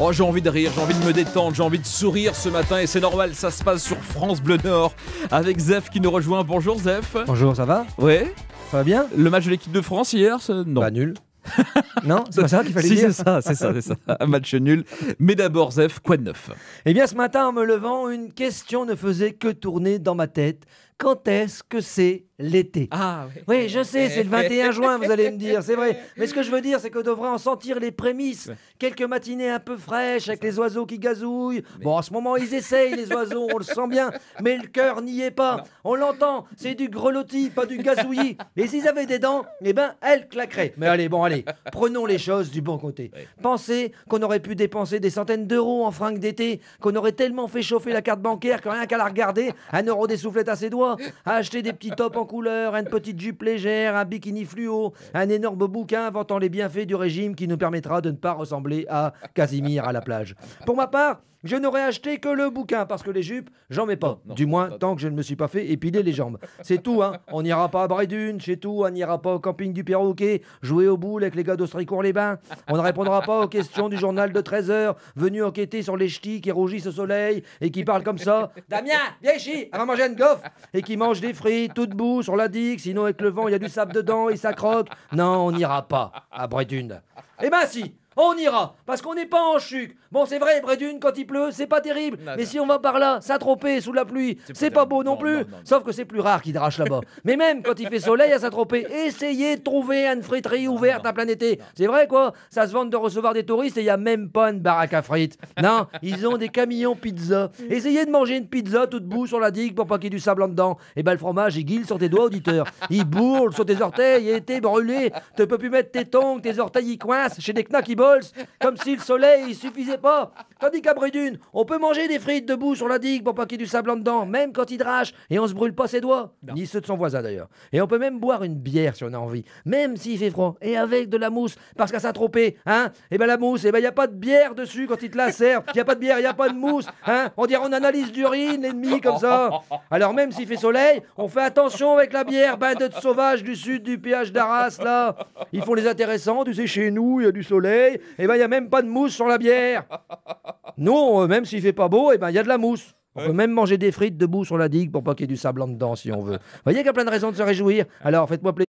Oh, j'ai envie de rire, j'ai envie de me détendre, j'ai envie de sourire ce matin et c'est normal, ça se passe sur France Bleu Nord avec Zef qui nous rejoint. Bonjour Zef. Bonjour, ça va? Ouais. Ça va bien? Le match de l'équipe de France hier, non. Bah nul. Non, c'est pas ça qu'il fallait Si, dire. c'est ça. Un match nul. Mais d'abord Zef, quoi de neuf? Eh bien, ce matin, en me levant, une question ne faisait que tourner dans ma tête. Quand est-ce que c'est l'été? Ah Oui, je sais, c'est le 21 juin, vous allez me dire, c'est vrai. Mais ce que je veux dire, c'est qu'on devrait en sentir les prémices. Quelques matinées un peu fraîches, avec les oiseaux qui gazouillent. Bon, en ce moment, ils essayent, les oiseaux, on le sent bien. Mais le cœur n'y est pas. On l'entend, c'est du grelotti, pas du gazouillis. Et s'ils avaient des dents, eh ben, elles claqueraient. Mais allez, prenons les choses du bon côté. Pensez qu'on aurait pu dépenser des centaines d'euros en fringues d'été, qu'on aurait tellement fait chauffer la carte bancaire que rien qu'à la regarder, 1 € des soufflettes à ses doigts. À acheter des petits tops en couleur, une petite jupe légère, un bikini fluo, un énorme bouquin vantant les bienfaits du régime qui nous permettra de ne pas ressembler à Casimir à la plage. Pour ma part, je n'aurais acheté que le bouquin parce que les jupes, j'en mets pas. Du moins, tant que je ne me suis pas fait épiler les jambes. C'est tout, hein. On n'ira pas à Bray-Dunes, c'est tout. On n'ira pas au camping du Perroquet, jouer au boule avec les gars d'Austricourt-les-Bains. On ne répondra pas aux questions du journal de 13h, venu enquêter sur les ch'tis qui rougissent au soleil et qui parlent comme ça. Damien, viens ici, on va manger une gaufre. Et qui mangent des frites tout debout sur la digue, sinon avec le vent, il y a du sable dedans et ça croque. Non, on n'ira pas à Bray-Dunes. Eh ben si, on ira, parce qu'on n'est pas en chuc. Bon, c'est vrai, Bray-Dunes, quand il pleut, c'est pas terrible. Mais si on va par là, Saint-Tropez, sous la pluie, c'est pas beau non plus. Sauf que c'est plus rare qu'il drache là-bas. Mais même quand il fait soleil à Saint-Tropez, essayez de trouver une friterie ouverte à plein été. C'est vrai, quoi. Ça se vante de recevoir des touristes et il n'y a même pas une baraque à frites. Non, ils ont des camions pizza. Essayez de manger une pizza toute boue sur la digue pour pas qu'il y ait du sable en dedans. Et ben le fromage, il guille sur tes doigts, auditeur. Il bourle sur tes orteils et t'es brûlé. Tu peux plus mettre tes tongs, tes orteils y coincent chez des knacky balls. Comme si le soleil il suffisait pas. Tandis qu'à Bray-Dunes, on peut manger des frites debout sur la digue pour pas qu'il y ait du sable en dedans, même quand il drache, et on se brûle pas ses doigts, ni ceux de son voisin d'ailleurs. Et on peut même boire une bière si on a envie, même s'il fait froid, et avec de la mousse, parce qu'à Saint-Tropez, hein, et ben la mousse, et ben y a pas de bière dessus quand ils te la servent, y a pas de bière, y a pas de mousse, hein, on dirait on analyse d'urine l'ennemi comme ça. Alors même s'il fait soleil, on fait attention avec la bière, de sauvage du sud du péage d'Arras là. Ils font les intéressants, tu sais, chez nous, il y a du soleil, et ben y a même pas de mousse sur la bière. Nous, même s'il fait pas beau, et ben il y a de la mousse. On peut même manger des frites debout sur la digue pour pas qu'il y ait du sable en dedans si on veut. Vous voyez qu'il y a plein de raisons de se réjouir. Alors faites-moi plaisir.